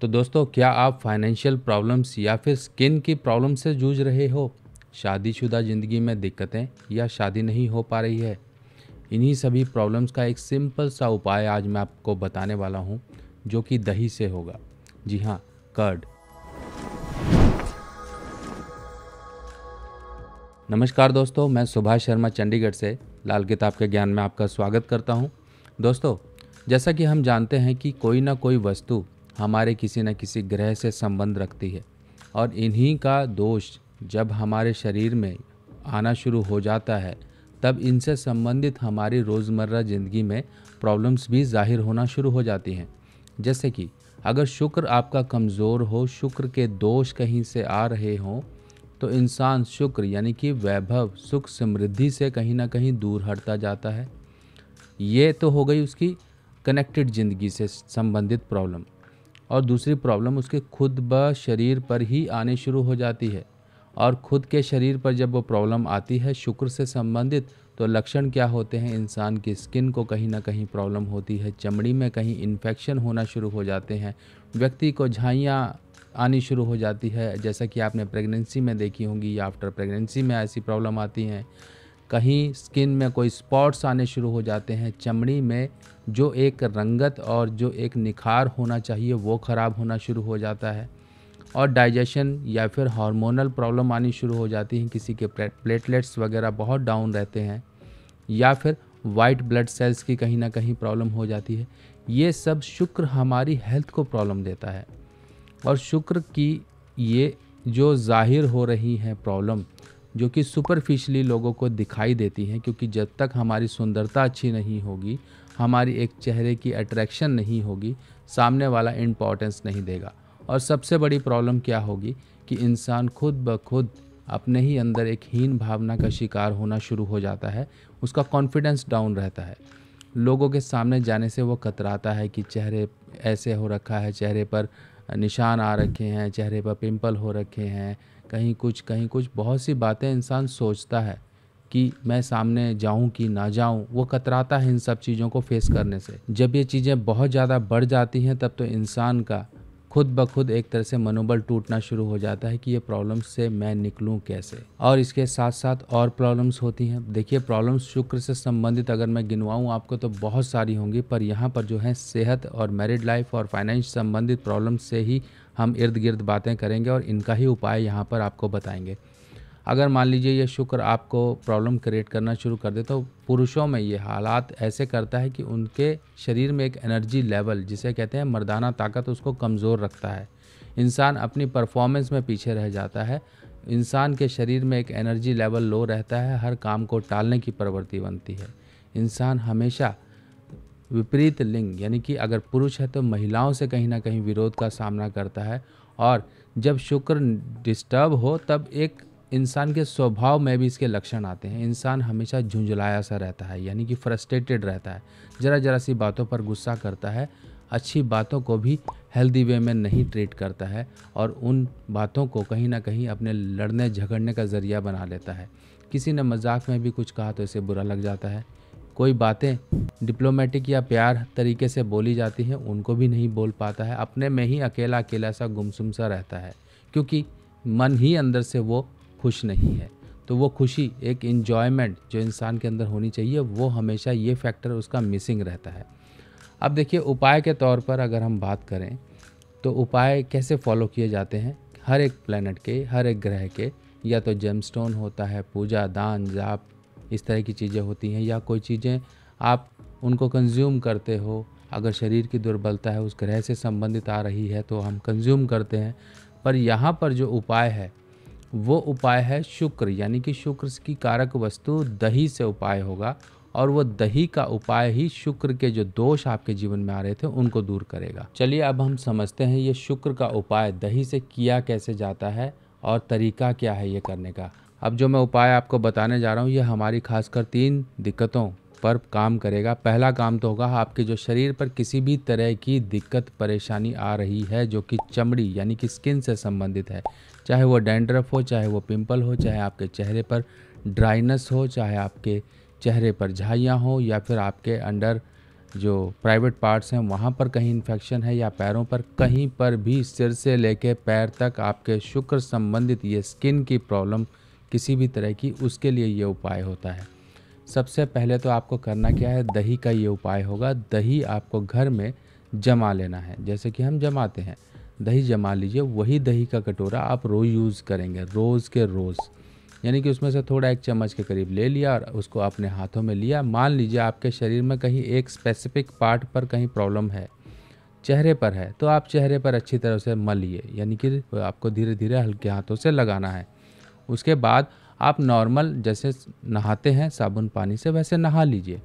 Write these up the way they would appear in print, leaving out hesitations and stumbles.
तो दोस्तों, क्या आप फाइनेंशियल प्रॉब्लम्स या फिर स्किन की प्रॉब्लम से जूझ रहे हो? शादीशुदा ज़िंदगी में दिक्कतें या शादी नहीं हो पा रही है? इन्हीं सभी प्रॉब्लम्स का एक सिंपल सा उपाय आज मैं आपको बताने वाला हूँ, जो कि दही से होगा। जी हाँ, कर्ड। नमस्कार दोस्तों, मैं सुभाष शर्मा चंडीगढ़ से लाल किताब के ज्ञान में आपका स्वागत करता हूँ। दोस्तों, जैसा कि हम जानते हैं कि कोई ना कोई वस्तु हमारे किसी न किसी ग्रह से संबंध रखती है, और इन्हीं का दोष जब हमारे शरीर में आना शुरू हो जाता है, तब इनसे संबंधित हमारी रोज़मर्रा ज़िंदगी में प्रॉब्लम्स भी ज़ाहिर होना शुरू हो जाती हैं। जैसे कि अगर शुक्र आपका कमज़ोर हो, शुक्र के दोष कहीं से आ रहे हों, तो इंसान शुक्र यानी कि वैभव, सुख, समृद्धि से कहीं ना कहीं दूर हटता जाता है। ये तो हो गई उसकी कनेक्टेड ज़िंदगी से संबंधित प्रॉब्लम। और दूसरी प्रॉब्लम उसके खुद ब शरीर पर ही आने शुरू हो जाती है। और खुद के शरीर पर जब वो प्रॉब्लम आती है शुक्र से संबंधित, तो लक्षण क्या होते हैं? इंसान की स्किन को कहीं ना कहीं प्रॉब्लम होती है, चमड़ी में कहीं इन्फेक्शन होना शुरू हो जाते हैं, व्यक्ति को झाइयाँ आनी शुरू हो जाती है, जैसा कि आपने प्रेगनेंसी में देखी होंगी या आफ्टर प्रेगनेंसी में ऐसी प्रॉब्लम आती हैं। कहीं स्किन में कोई स्पॉट्स आने शुरू हो जाते हैं, चमड़ी में जो एक रंगत और जो एक निखार होना चाहिए वो ख़राब होना शुरू हो जाता है। और डाइजेशन या फिर हार्मोनल प्रॉब्लम आनी शुरू हो जाती हैं, किसी के प्लेटलेट्स वगैरह बहुत डाउन रहते हैं, या फिर वाइट ब्लड सेल्स की कहीं ना कहीं प्रॉब्लम हो जाती है। ये सब शुक्र हमारी हेल्थ को प्रॉब्लम देता है। और शुक्र की ये जो ज़ाहिर हो रही हैं प्रॉब्लम, जो कि सुपरफिशली लोगों को दिखाई देती हैं, क्योंकि जब तक हमारी सुंदरता अच्छी नहीं होगी, हमारी एक चेहरे की अट्रैक्शन नहीं होगी, सामने वाला इम्पोर्टेंस नहीं देगा। और सबसे बड़ी प्रॉब्लम क्या होगी कि इंसान खुद ब खुद अपने ही अंदर एक हीन भावना का शिकार होना शुरू हो जाता है। उसका कॉन्फिडेंस डाउन रहता है, लोगों के सामने जाने से वो कतराता है कि चेहरे ऐसे हो रखा है, चेहरे पर निशान आ रखे हैं, चेहरे पर पिंपल हो रखे हैं, कहीं कुछ बहुत सी बातें इंसान सोचता है कि मैं सामने जाऊं कि ना जाऊं। वो कतराता है इन सब चीज़ों को फेस करने से। जब ये चीज़ें बहुत ज़्यादा बढ़ जाती हैं, तब तो इंसान का खुद ब खुद एक तरह से मनोबल टूटना शुरू हो जाता है कि ये प्रॉब्लम्स से मैं निकलूं कैसे। और इसके साथ साथ और प्रॉब्लम्स होती हैं। देखिए, प्रॉब्लम्स शुक्र से संबंधित अगर मैं गिनवाऊं आपको तो बहुत सारी होंगी, पर यहाँ पर जो है सेहत और मैरिड लाइफ और फाइनेंस संबंधित प्रॉब्लम्स से ही हम इर्द गिर्द बातें करेंगे और इनका ही उपाय यहाँ पर आपको बताएंगे। अगर मान लीजिए ये शुक्र आपको प्रॉब्लम क्रिएट करना शुरू कर दे, तो पुरुषों में ये हालात ऐसे करता है कि उनके शरीर में एक एनर्जी लेवल, जिसे कहते हैं मर्दाना ताकत, उसको कमज़ोर रखता है। इंसान अपनी परफॉर्मेंस में पीछे रह जाता है। इंसान के शरीर में एक एनर्जी लेवल लो रहता है, हर काम को टालने की प्रवृत्ति बनती है। इंसान हमेशा विपरीत लिंग यानी कि अगर पुरुष है तो महिलाओं से कहीं ना कहीं विरोध का सामना करता है। और जब शुक्र डिस्टर्ब हो, तब एक इंसान के स्वभाव में भी इसके लक्षण आते हैं। इंसान हमेशा झुंझलाया सा रहता है, यानी कि फ्रस्ट्रेटेड रहता है, ज़रा ज़रा सी बातों पर गुस्सा करता है, अच्छी बातों को भी हेल्दी वे में नहीं ट्रीट करता है, और उन बातों को कहीं ना कहीं अपने लड़ने झगड़ने का ज़रिया बना लेता है। किसी ने मजाक में भी कुछ कहा तो इसे बुरा लग जाता है। कोई बातें डिप्लोमेटिक या प्यार तरीके से बोली जाती हैं, उनको भी नहीं बोल पाता है। अपने में ही अकेला अकेला सा गुमसुम सा रहता है, क्योंकि मन ही अंदर से वो खुश नहीं है। तो वो खुशी, एक इन्जॉयमेंट जो इंसान के अंदर होनी चाहिए, वो हमेशा ये फैक्टर उसका मिसिंग रहता है। अब देखिए, उपाय के तौर पर अगर हम बात करें तो उपाय कैसे फॉलो किए जाते हैं? हर एक प्लैनेट के, हर एक ग्रह के या तो जेमस्टोन होता है, पूजा, दान, जाप, इस तरह की चीज़ें होती हैं, या कोई चीज़ें आप उनको कंज्यूम करते हो। अगर शरीर की दुर्बलता है उस ग्रह से संबंधित आ रही है तो हम कंज्यूम करते हैं। पर यहाँ पर जो उपाय है वो उपाय है शुक्र, यानी कि शुक्र की कारक वस्तु दही से उपाय होगा, और वो दही का उपाय ही शुक्र के जो दोष आपके जीवन में आ रहे थे उनको दूर करेगा। चलिए अब हम समझते हैं ये शुक्र का उपाय दही से किया कैसे जाता है और तरीका क्या है ये करने का। अब जो मैं उपाय आपको बताने जा रहा हूँ, ये हमारी खासकर 3 दिक्कतों पर काम करेगा। पहला काम तो होगा आपके जो शरीर पर किसी भी तरह की दिक्कत परेशानी आ रही है, जो कि चमड़ी यानी कि स्किन से संबंधित है, चाहे वो डैंड्रफ हो, चाहे वो पिंपल हो, चाहे आपके चेहरे पर ड्राइनेस हो, चाहे आपके चेहरे पर झाइयाँ हो, या फिर आपके अंडर जो प्राइवेट पार्ट्स हैं वहाँ पर कहीं इन्फेक्शन है या पैरों पर कहीं पर भी, सिर से लेके पैर तक आपके शुक्र संबंधित ये स्किन की प्रॉब्लम किसी भी तरह की, उसके लिए ये उपाय होता है। सबसे पहले तो आपको करना क्या है, दही का ये उपाय होगा। दही आपको घर में जमा लेना है, जैसे कि हम जमाते हैं, दही जमा लीजिए। वही दही का कटोरा आप रोज़ यूज़ करेंगे, रोज़ के रोज़, यानी कि उसमें से थोड़ा 1 चम्मच के करीब ले लिया और उसको अपने हाथों में लिया। मान लीजिए आपके शरीर में कहीं एक स्पेसिफिक पार्ट पर कहीं प्रॉब्लम है, चेहरे पर है, तो आप चेहरे पर अच्छी तरह से मलिए, यानी कि आपको धीरे धीरे हल्के हाथों से लगाना है। उसके बाद आप नॉर्मल जैसे नहाते हैं साबुन पानी से, वैसे नहा लीजिए।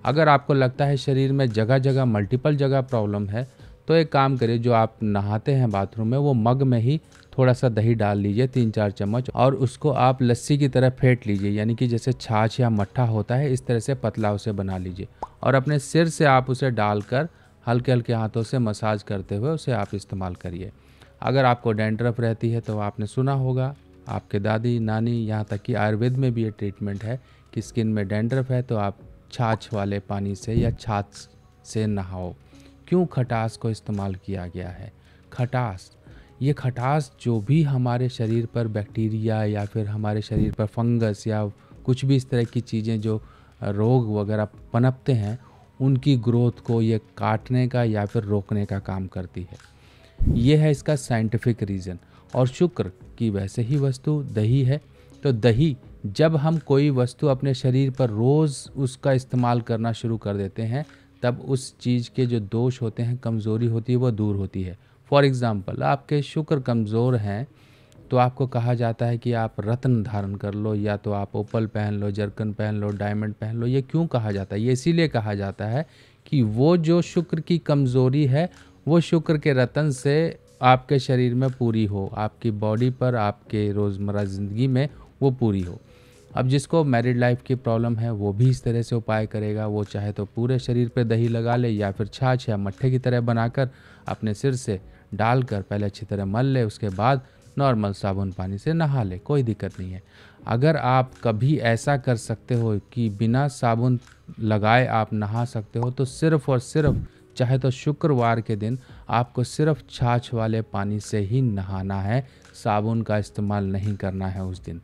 अगर आपको लगता है शरीर में जगह जगह मल्टीपल जगह प्रॉब्लम है, तो एक काम करिए, जो आप नहाते हैं बाथरूम में, वो मग में ही थोड़ा सा दही डाल लीजिए 3-4 चम्मच, और उसको आप लस्सी की तरह फेंट लीजिए, यानी कि जैसे छाछ या मट्ठा होता है इस तरह से पतला उसे बना लीजिए, और अपने सिर से आप उसे डालकर हल्के हल्के हाथों से मसाज करते हुए उसे आप इस्तेमाल करिए। अगर आपको डैंड्रफ रहती है तो आपने सुना होगा, आपके दादी नानी, यहाँ तक कि आयुर्वेद में भी ये ट्रीटमेंट है कि स्किन में डैंड्रफ है तो आप छाछ वाले पानी से या छाछ से नहाओ। क्यों खटास को इस्तेमाल किया गया है? खटास, ये खटास जो भी हमारे शरीर पर बैक्टीरिया या फिर हमारे शरीर पर फंगस या कुछ भी इस तरह की चीज़ें जो रोग वगैरह पनपते हैं, उनकी ग्रोथ को ये काटने का या फिर रोकने का काम करती है। ये है इसका साइंटिफिक रीज़न। और शुक्र की वैसे ही वस्तु दही है, तो दही जब हम कोई वस्तु अपने शरीर पर रोज़ उसका इस्तेमाल करना शुरू कर देते हैं, तब उस चीज़ के जो दोष होते हैं, कमज़ोरी होती है, वो दूर होती है। फॉर एग्ज़ाम्पल, आपके शुक्र कमज़ोर हैं तो आपको कहा जाता है कि आप रत्न धारण कर लो, या तो आप ओपल पहन लो, जरकन पहन लो, डायमंड पहन लो। ये क्यों कहा जाता है? ये इसीलिए कहा जाता है कि वो जो शुक्र की कमज़ोरी है, वो शुक्र के रत्न से आपके शरीर में पूरी हो, आपकी बॉडी पर, आपके रोज़मर्रा ज़िंदगी में वो पूरी हो। अब जिसको मैरिड लाइफ की प्रॉब्लम है वो भी इस तरह से उपाय करेगा। वो चाहे तो पूरे शरीर पे दही लगा ले, या फिर छाछ या मट्ठे की तरह बनाकर अपने सिर से डालकर पहले अच्छी तरह मल ले, उसके बाद नॉर्मल साबुन पानी से नहा ले, कोई दिक्कत नहीं है। अगर आप कभी ऐसा कर सकते हो कि बिना साबुन लगाए आप नहा सकते हो, तो सिर्फ़ और सिर्फ चाहे तो शुक्रवार के दिन आपको सिर्फ छाछ वाले पानी से ही नहाना है, साबुन का इस्तेमाल नहीं करना है उस दिन।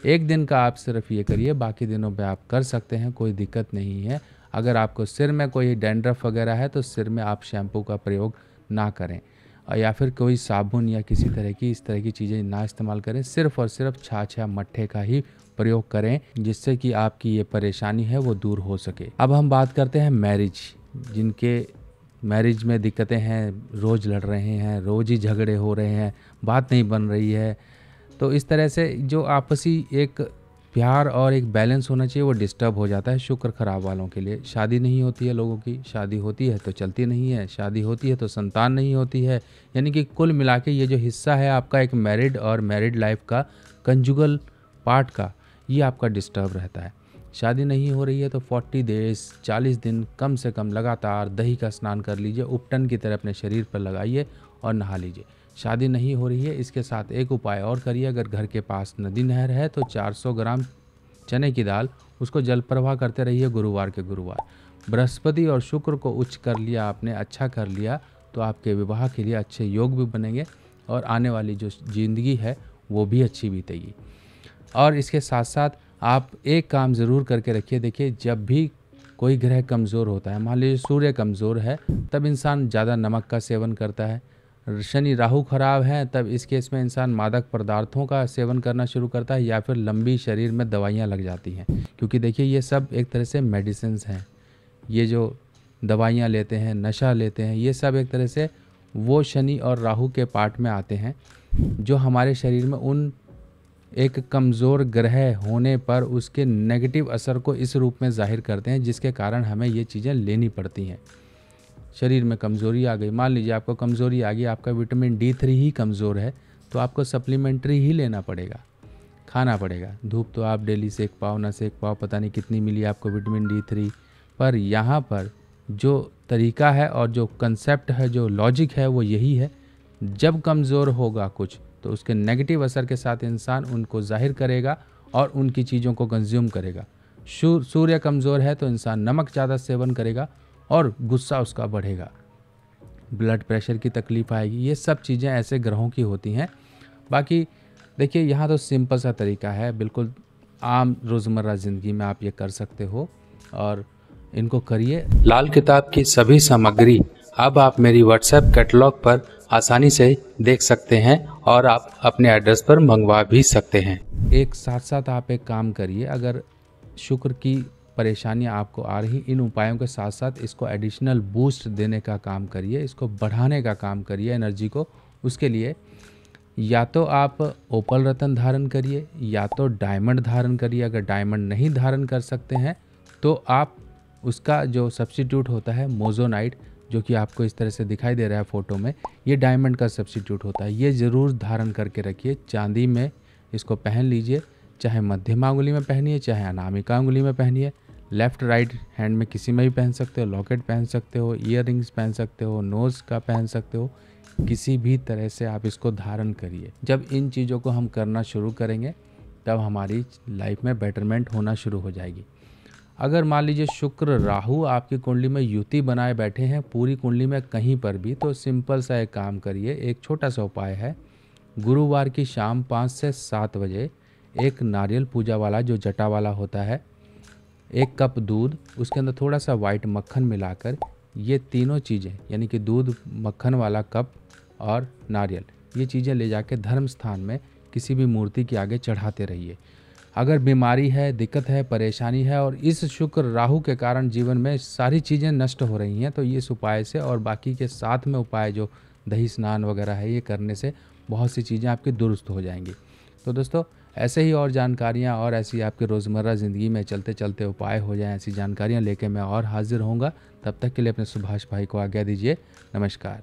एक दिन का आप सिर्फ ये करिए, बाकी दिनों पे आप कर सकते हैं, कोई दिक्कत नहीं है। अगर आपको सिर में कोई डैंड्रफ वगैरह है तो सिर में आप शैम्पू का प्रयोग ना करें, या फिर कोई साबुन या किसी तरह की इस तरह की चीज़ें ना इस्तेमाल करें। सिर्फ और सिर्फ छाछ या मट्ठे का ही प्रयोग करें, जिससे कि आपकी ये परेशानी है वो दूर हो सके। अब हम बात करते हैं मैरिज, जिनके मैरिज में दिक्कतें हैं, रोज़ लड़ रहे हैं, रोज़ ही झगड़े हो रहे हैं, बात नहीं बन रही है, तो इस तरह से जो आपसी एक प्यार और एक बैलेंस होना चाहिए वो डिस्टर्ब हो जाता है शुक्र खराब वालों के लिए। शादी नहीं होती है लोगों की, शादी होती है तो चलती नहीं है, शादी होती है तो संतान नहीं होती है, यानी कि कुल मिला के ये जो हिस्सा है आपका एक मैरिड और मैरिड लाइफ का कंजुगल पार्ट का, ये आपका डिस्टर्ब रहता है। शादी नहीं हो रही है तो 40 डेज 40 दिन कम से कम लगातार दही का स्नान कर लीजिए, उपटन की तरह अपने शरीर पर लगाइए और नहा लीजिए। शादी नहीं हो रही है, इसके साथ एक उपाय और करिए। अगर घर के पास नदी नहर है तो 400 ग्राम चने की दाल, उसको जल प्रवाह करते रहिए गुरुवार के गुरुवार। बृहस्पति और शुक्र को उच्च कर लिया आपने, अच्छा कर लिया, तो आपके विवाह के लिए अच्छे योग भी बनेंगे और आने वाली जो ज़िंदगी है वो भी अच्छी बीतेगी। और इसके साथ साथ आप एक काम ज़रूर करके रखिए। देखिए, जब भी कोई ग्रह कमज़ोर होता है, मान लीजिए सूर्य कमज़ोर है, तब इंसान ज़्यादा नमक का सेवन करता है। शनि राहु खराब है, तब इस केस में इंसान मादक पदार्थों का सेवन करना शुरू करता है, या फिर लंबी शरीर में दवाइयाँ लग जाती हैं। क्योंकि देखिए, ये सब एक तरह से मेडिसिन्स हैं। ये जो दवाइयाँ लेते हैं, नशा लेते हैं, ये सब एक तरह से वो शनि और राहु के पार्ट में आते हैं, जो हमारे शरीर में उन एक कमज़ोर ग्रह होने पर उसके नेगेटिव असर को इस रूप में जाहिर करते हैं, जिसके कारण हमें ये चीज़ें लेनी पड़ती हैं। शरीर में कमज़ोरी आ गई, मान लीजिए आपको कमज़ोरी आ गई, आपका विटामिन D3 ही कमज़ोर है, तो आपको सप्लीमेंट्री ही लेना पड़ेगा, खाना पड़ेगा। धूप तो आप डेली सेक पाओ ना सेक पाओ, पता नहीं कितनी मिली आपको विटामिन D3, पर यहाँ पर जो तरीका है और जो कंसेप्ट है, जो लॉजिक है, वो यही है। जब कमज़ोर होगा कुछ तो उसके नेगेटिव असर के साथ इंसान उनको जाहिर करेगा और उनकी चीज़ों को कंज्यूम करेगा। सूर्य कमज़ोर है तो इंसान नमक ज़्यादा सेवन करेगा और गुस्सा उसका बढ़ेगा, ब्लड प्रेशर की तकलीफ आएगी। ये सब चीज़ें ऐसे ग्रहों की होती हैं। बाकी देखिए, यहाँ तो सिंपल सा तरीका है, बिल्कुल आम रोज़मर्रा ज़िंदगी में आप ये कर सकते हो और इनको करिए। लाल किताब की सभी सामग्री अब आप मेरी व्हाट्सएप कैटलॉग पर आसानी से देख सकते हैं और आप अपने एड्रेस पर मंगवा भी सकते हैं। एक साथ साथ आप एक काम करिए, अगर शुक्र की परेशानी आपको आ रही, इन उपायों के साथ साथ इसको एडिशनल बूस्ट देने का काम करिए, इसको बढ़ाने का काम करिए एनर्जी को। उसके लिए या तो आप ओपल रत्न धारण करिए या तो डायमंड धारण करिए। अगर डायमंड नहीं धारण कर सकते हैं तो आप उसका जो सब्स्टिट्यूट होता है मोज़ोनाइट, जो कि आपको इस तरह से दिखाई दे रहा है फ़ोटो में, ये डायमंड का सब्स्टिट्यूट होता है। ये ज़रूर धारण करके रखिए। चांदी में इसको पहन लीजिए, चाहे मध्यमा अंगुली में पहनिए, चाहे अनामिका अंगुली में पहनिए, लेफ़्ट राइट हैंड में किसी में भी पहन सकते हो, लॉकेट पहन सकते हो, ईयर रिंग्स पहन सकते हो, नोज़ का पहन सकते हो, किसी भी तरह से आप इसको धारण करिए। जब इन चीज़ों को हम करना शुरू करेंगे तब हमारी लाइफ में बेटरमेंट होना शुरू हो जाएगी। अगर मान लीजिए शुक्र राहु आपकी कुंडली में युति बनाए बैठे हैं पूरी कुंडली में कहीं पर भी, तो सिंपल सा एक काम करिए, एक छोटा सा उपाय है। गुरुवार की शाम 5 से 7 बजे एक नारियल पूजा वाला जो जटा वाला होता है, 1 कप दूध, उसके अंदर थोड़ा सा वाइट मक्खन मिलाकर, ये तीनों चीज़ें यानी कि दूध, मक्खन वाला कप और नारियल, ये चीज़ें ले जाके धर्म स्थान में किसी भी मूर्ति के आगे चढ़ाते रहिए। अगर बीमारी है, दिक्कत है, परेशानी है और इस शुक्र राहु के कारण जीवन में सारी चीज़ें नष्ट हो रही हैं, तो इस उपाय से और बाकी के साथ में उपाय जो दही स्नान वगैरह है, ये करने से बहुत सी चीज़ें आपकी दुरुस्त हो जाएंगी। तो दोस्तों, ऐसे ही और जानकारियाँ और ऐसी आपके रोज़मर्रा ज़िंदगी में चलते चलते उपाय हो जाएं, ऐसी जानकारियाँ लेके मैं और हाजिर होऊंगा। तब तक के लिए अपने सुभाष भाई को आज्ञा दीजिए। नमस्कार।